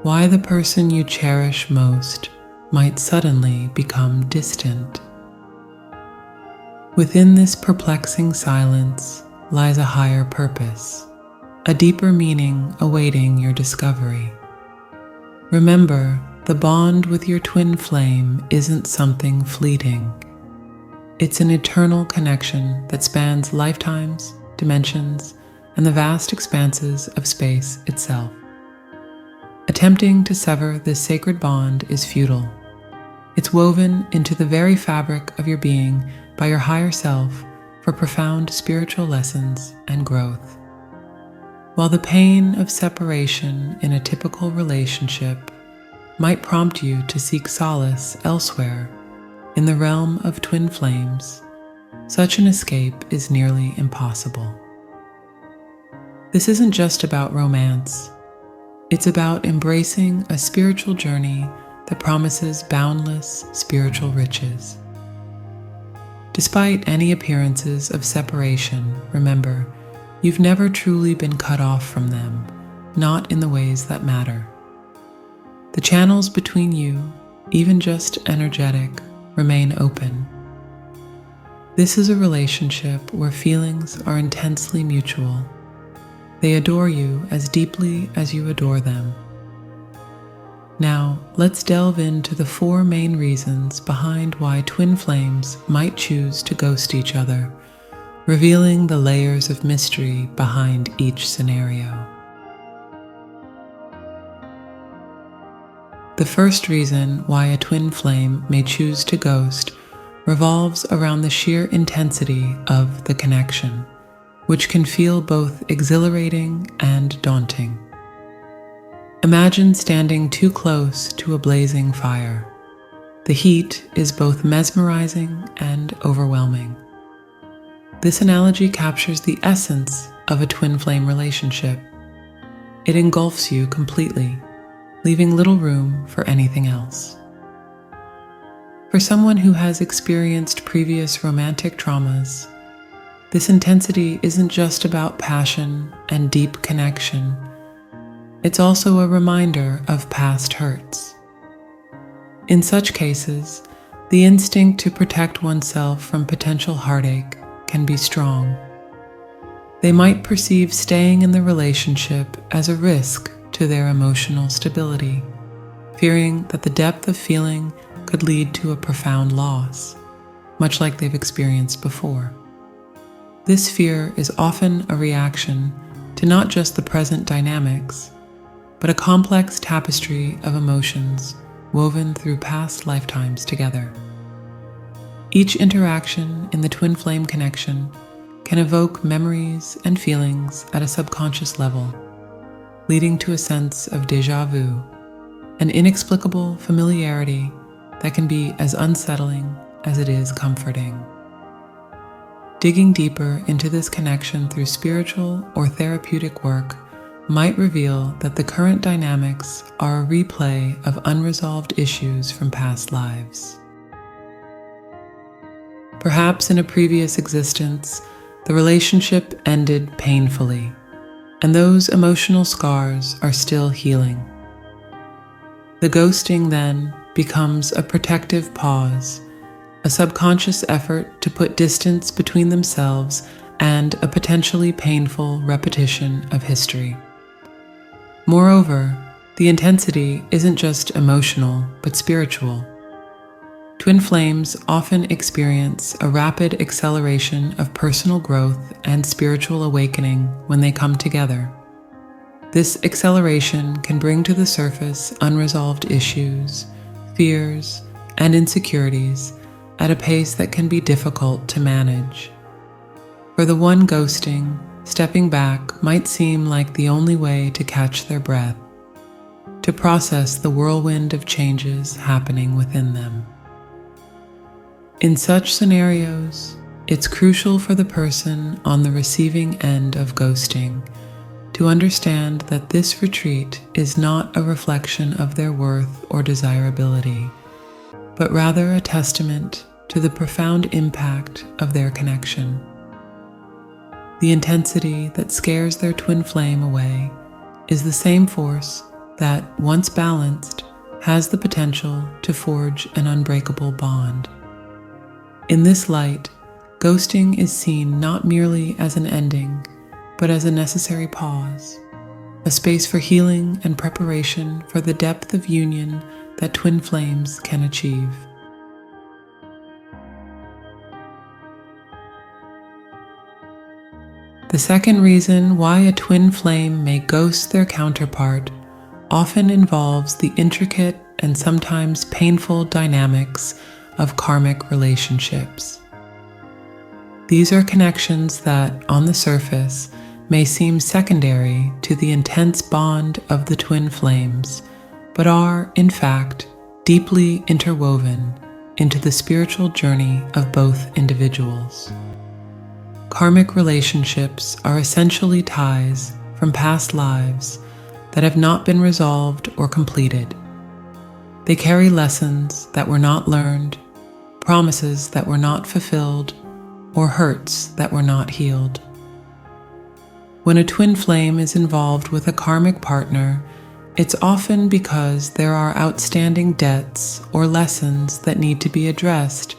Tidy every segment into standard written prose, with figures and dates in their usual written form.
why the person you cherish most might suddenly become distant. Within this perplexing silence lies a higher purpose, a deeper meaning awaiting your discovery. Remember, the bond with your twin flame isn't something fleeting. It's an eternal connection that spans lifetimes, dimensions, and the vast expanses of space itself. Attempting to sever this sacred bond is futile. It's woven into the very fabric of your being by your higher self for profound spiritual lessons and growth. While the pain of separation in a typical relationship might prompt you to seek solace elsewhere in the realm of twin flames, such an escape is nearly impossible. This isn't just about romance. It's about embracing a spiritual journey that promises boundless spiritual riches. Despite any appearances of separation, remember, you've never truly been cut off from them, not in the ways that matter. The channels between you, even just energetic, remain open. This is a relationship where feelings are intensely mutual. They adore you as deeply as you adore them. Now, let's delve into the 4 main reasons behind why twin flames might choose to ghost each other, revealing the layers of mystery behind each scenario. The first reason why a twin flame may choose to ghost revolves around the sheer intensity of the connection, which can feel both exhilarating and daunting. Imagine standing too close to a blazing fire. The heat is both mesmerizing and overwhelming. This analogy captures the essence of a twin flame relationship. It engulfs you completely, leaving little room for anything else. For someone who has experienced previous romantic traumas, this intensity isn't just about passion and deep connection. It's also a reminder of past hurts. In such cases, the instinct to protect oneself from potential heartache can be strong. They might perceive staying in the relationship as a risk to their emotional stability, fearing that the depth of feeling could lead to a profound loss, much like they've experienced before. This fear is often a reaction to not just the present dynamics, but a complex tapestry of emotions woven through past lifetimes together. Each interaction in the twin flame connection can evoke memories and feelings at a subconscious level, leading to a sense of déjà vu, an inexplicable familiarity that can be as unsettling as it is comforting. Digging deeper into this connection through spiritual or therapeutic work might reveal that the current dynamics are a replay of unresolved issues from past lives. Perhaps in a previous existence, the relationship ended painfully, and those emotional scars are still healing. The ghosting then becomes a protective pause, a subconscious effort to put distance between themselves and a potentially painful repetition of history. Moreover, the intensity isn't just emotional, but spiritual. Twin flames often experience a rapid acceleration of personal growth and spiritual awakening when they come together. This acceleration can bring to the surface unresolved issues, fears, and insecurities at a pace that can be difficult to manage. For the one ghosting, stepping back might seem like the only way to catch their breath, to process the whirlwind of changes happening within them. In such scenarios, it's crucial for the person on the receiving end of ghosting to understand that this retreat is not a reflection of their worth or desirability, but rather a testament to the profound impact of their connection. The intensity that scares their twin flame away is the same force that, once balanced, has the potential to forge an unbreakable bond. In this light, ghosting is seen not merely as an ending, but as a necessary pause, a space for healing and preparation for the depth of union that twin flames can achieve. The second reason why a twin flame may ghost their counterpart often involves the intricate and sometimes painful dynamics of karmic relationships. These are connections that, on the surface, may seem secondary to the intense bond of the twin flames, but are, in fact, deeply interwoven into the spiritual journey of both individuals. Karmic relationships are essentially ties from past lives that have not been resolved or completed. They carry lessons that were not learned, promises that were not fulfilled, or hurts that were not healed. When a twin flame is involved with a karmic partner, it's often because there are outstanding debts or lessons that need to be addressed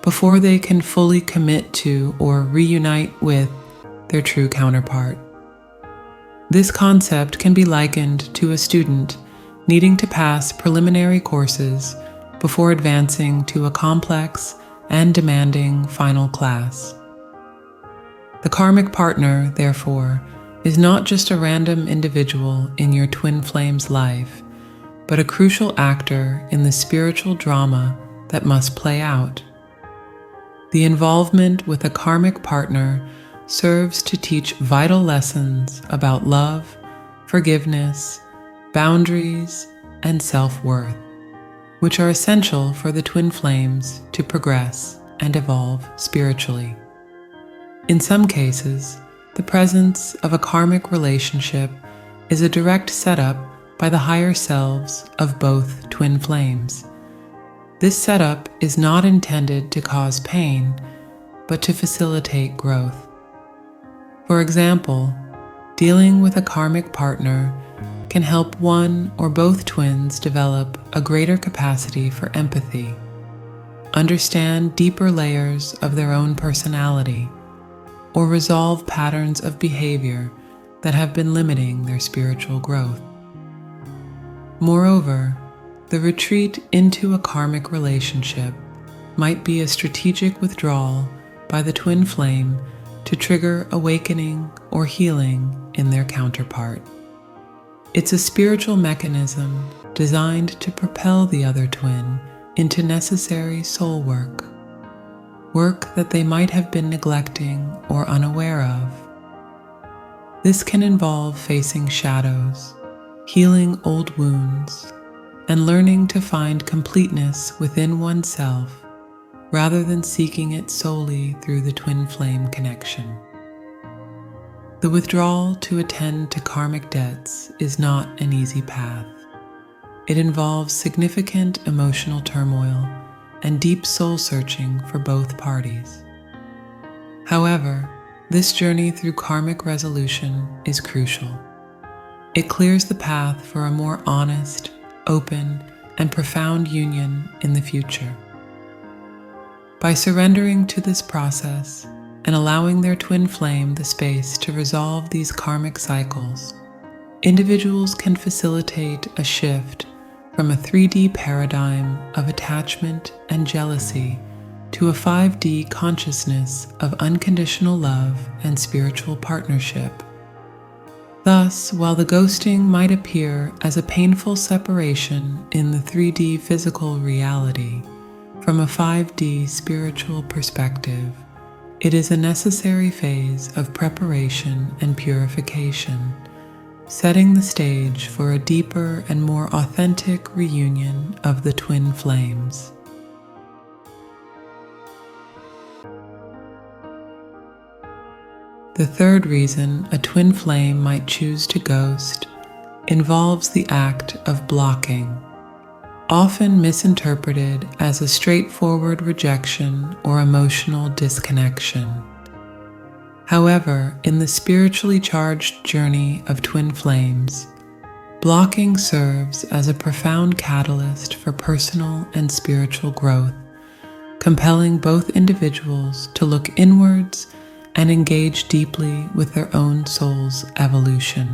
before they can fully commit to or reunite with their true counterpart. This concept can be likened to a student needing to pass preliminary courses before advancing to a complex and demanding final class. The karmic partner, therefore, is not just a random individual in your twin flame's life, but a crucial actor in the spiritual drama that must play out. The involvement with a karmic partner serves to teach vital lessons about love, forgiveness, boundaries, and self-worth, which are essential for the twin flames to progress and evolve spiritually. In some cases, the presence of a karmic relationship is a direct setup by the higher selves of both twin flames. This setup is not intended to cause pain, but to facilitate growth. For example, dealing with a karmic partner can help one or both twins develop a greater capacity for empathy, understand deeper layers of their own personality, or resolve patterns of behavior that have been limiting their spiritual growth. Moreover, the retreat into a karmic relationship might be a strategic withdrawal by the twin flame to trigger awakening or healing in their counterpart. It's a spiritual mechanism designed to propel the other twin into necessary soul work that they might have been neglecting or unaware of. This can involve facing shadows, healing old wounds, and learning to find completeness within oneself rather than seeking it solely through the twin flame connection. The withdrawal to attend to karmic debts is not an easy path. It involves significant emotional turmoil and deep soul searching for both parties. However, this journey through karmic resolution is crucial. It clears the path for a more honest, open, and profound union in the future. By surrendering to this process and allowing their twin flame the space to resolve these karmic cycles, individuals can facilitate a shift from a 3D paradigm of attachment and jealousy to a 5D consciousness of unconditional love and spiritual partnership. Thus, while the ghosting might appear as a painful separation in the 3D physical reality, from a 5D spiritual perspective, it is a necessary phase of preparation and purification, setting the stage for a deeper and more authentic reunion of the twin flames. The third reason a twin flame might choose to ghost involves the act of blocking, often misinterpreted as a straightforward rejection or emotional disconnection. However, in the spiritually charged journey of twin flames, blocking serves as a profound catalyst for personal and spiritual growth, compelling both individuals to look inwards and engage deeply with their own soul's evolution.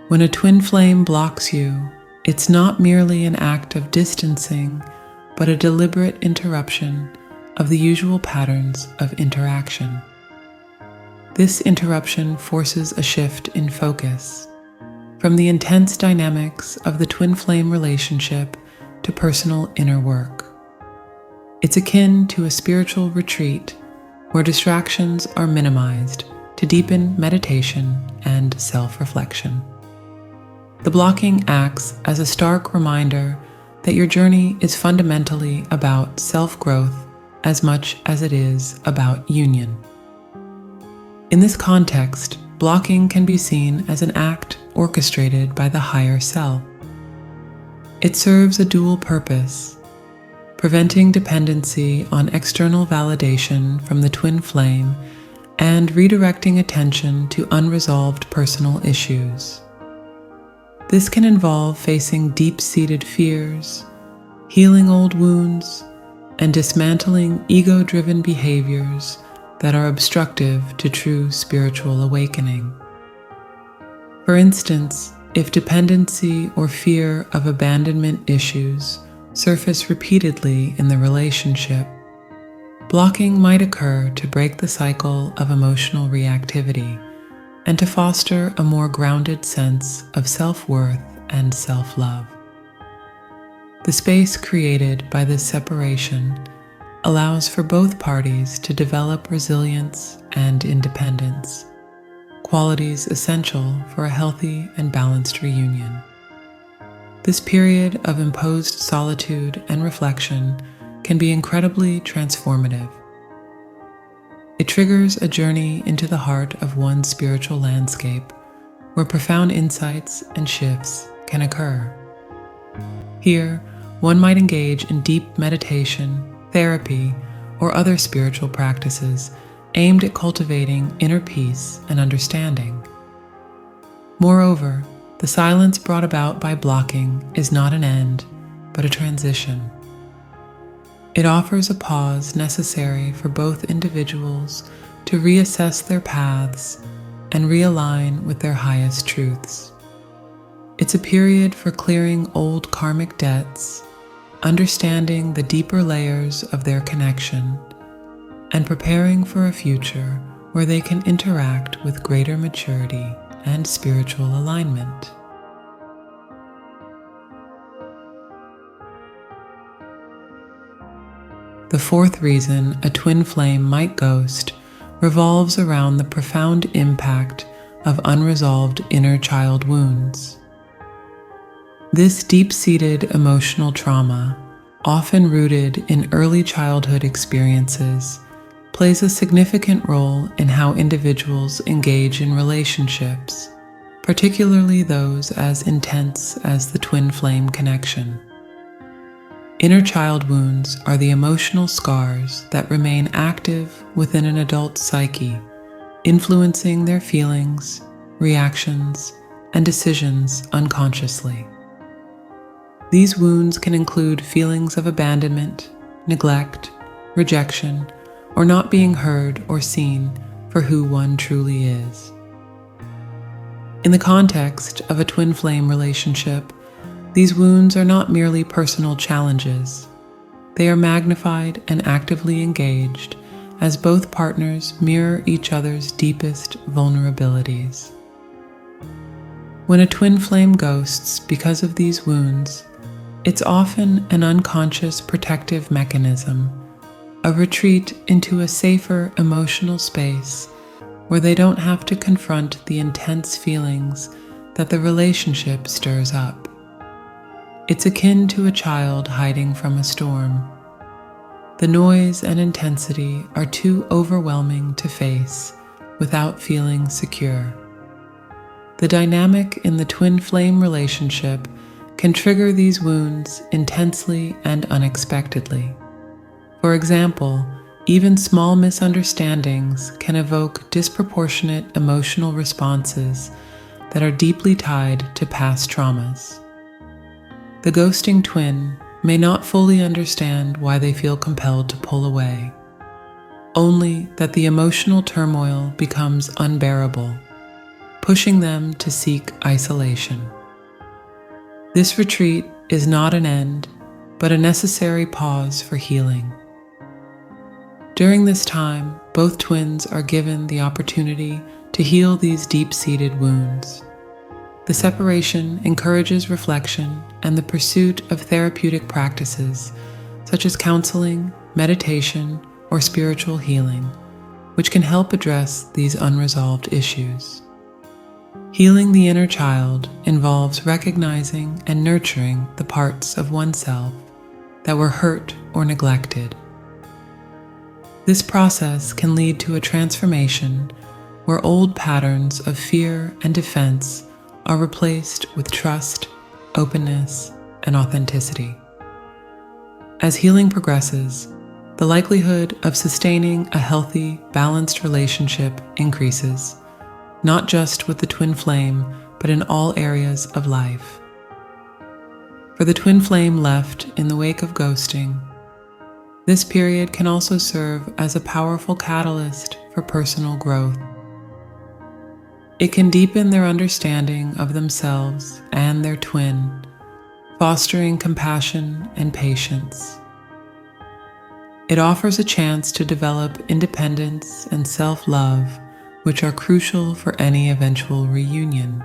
When a twin flame blocks you, it's not merely an act of distancing, but a deliberate interruption of the usual patterns of interaction. This interruption forces a shift in focus, from the intense dynamics of the twin flame relationship to personal inner work. It's akin to a spiritual retreat where distractions are minimized to deepen meditation and self-reflection. The blocking acts as a stark reminder that your journey is fundamentally about self-growth as much as it is about union. In this context, blocking can be seen as an act orchestrated by the higher self. It serves a dual purpose, preventing dependency on external validation from the twin flame and redirecting attention to unresolved personal issues. This can involve facing deep-seated fears, healing old wounds, and dismantling ego-driven behaviors that are obstructive to true spiritual awakening. For instance, if dependency or fear of abandonment issues surface repeatedly in the relationship, blocking might occur to break the cycle of emotional reactivity and to foster a more grounded sense of self-worth and self-love. The space created by this separation allows for both parties to develop resilience and independence, qualities essential for a healthy and balanced reunion. This period of imposed solitude and reflection can be incredibly transformative. It triggers a journey into the heart of one's spiritual landscape, where profound insights and shifts can occur. Here, one might engage in deep meditation, therapy, or other spiritual practices aimed at cultivating inner peace and understanding. Moreover, the silence brought about by blocking is not an end, but a transition. It offers a pause necessary for both individuals to reassess their paths and realign with their highest truths. It's a period for clearing old karmic debts, understanding the deeper layers of their connection, and preparing for a future where they can interact with greater maturity and spiritual alignment. The fourth reason a twin flame might ghost revolves around the profound impact of unresolved inner child wounds. This deep-seated emotional trauma, often rooted in early childhood experiences, plays a significant role in how individuals engage in relationships, particularly those as intense as the twin flame connection. Inner child wounds are the emotional scars that remain active within an adult's psyche, influencing their feelings, reactions, and decisions unconsciously. These wounds can include feelings of abandonment, neglect, rejection, or not being heard or seen for who one truly is. In the context of a twin flame relationship, these wounds are not merely personal challenges. They are magnified and actively engaged as both partners mirror each other's deepest vulnerabilities. When a twin flame ghosts because of these wounds, it's often an unconscious protective mechanism, a retreat into a safer emotional space where they don't have to confront the intense feelings that the relationship stirs up. It's akin to a child hiding from a storm. The noise and intensity are too overwhelming to face without feeling secure. The dynamic in the twin flame relationship can trigger these wounds intensely and unexpectedly. For example, even small misunderstandings can evoke disproportionate emotional responses that are deeply tied to past traumas. The ghosting twin may not fully understand why they feel compelled to pull away, only that the emotional turmoil becomes unbearable, pushing them to seek isolation. This retreat is not an end, but a necessary pause for healing. During this time, both twins are given the opportunity to heal these deep-seated wounds. The separation encourages reflection and the pursuit of therapeutic practices such as counseling, meditation, or spiritual healing, which can help address these unresolved issues. Healing the inner child involves recognizing and nurturing the parts of oneself that were hurt or neglected. This process can lead to a transformation where old patterns of fear and defense are replaced with trust, openness, and authenticity. As healing progresses, the likelihood of sustaining a healthy, balanced relationship increases, not just with the twin flame, but in all areas of life. For the twin flame left in the wake of ghosting, this period can also serve as a powerful catalyst for personal growth. It can deepen their understanding of themselves and their twin, fostering compassion and patience. It offers a chance to develop independence and self-love, which are crucial for any eventual reunion.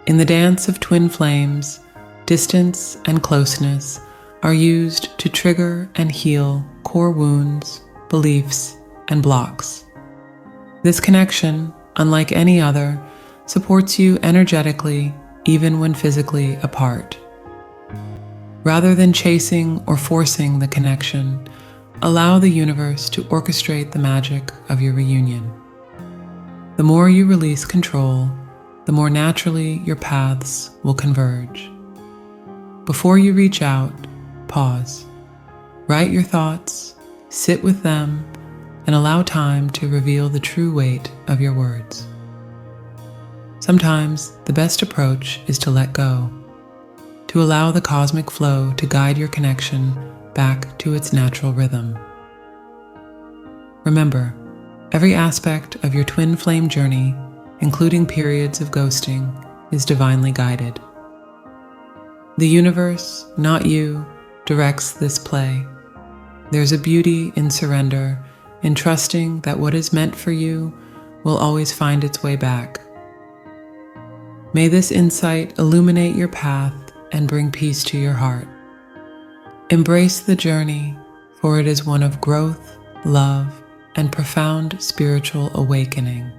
In the dance of twin flames, distance and closeness are used to trigger and heal core wounds, beliefs, and blocks. This connection, unlike any other, supports you energetically even when physically apart. Rather than chasing or forcing the connection, allow the universe to orchestrate the magic of your reunion. The more you release control, the more naturally your paths will converge. Before you reach out, pause. Write your thoughts, sit with them, and allow time to reveal the true weight of your words. Sometimes the best approach is to let go, to allow the cosmic flow to guide your connection back to its natural rhythm. Remember, every aspect of your twin flame journey, including periods of ghosting, is divinely guided. The universe, not you, directs this play. There's a beauty in surrender, in trusting that what is meant for you will always find its way back. May this insight illuminate your path and bring peace to your heart. Embrace the journey, for it is one of growth, love, and profound spiritual awakening.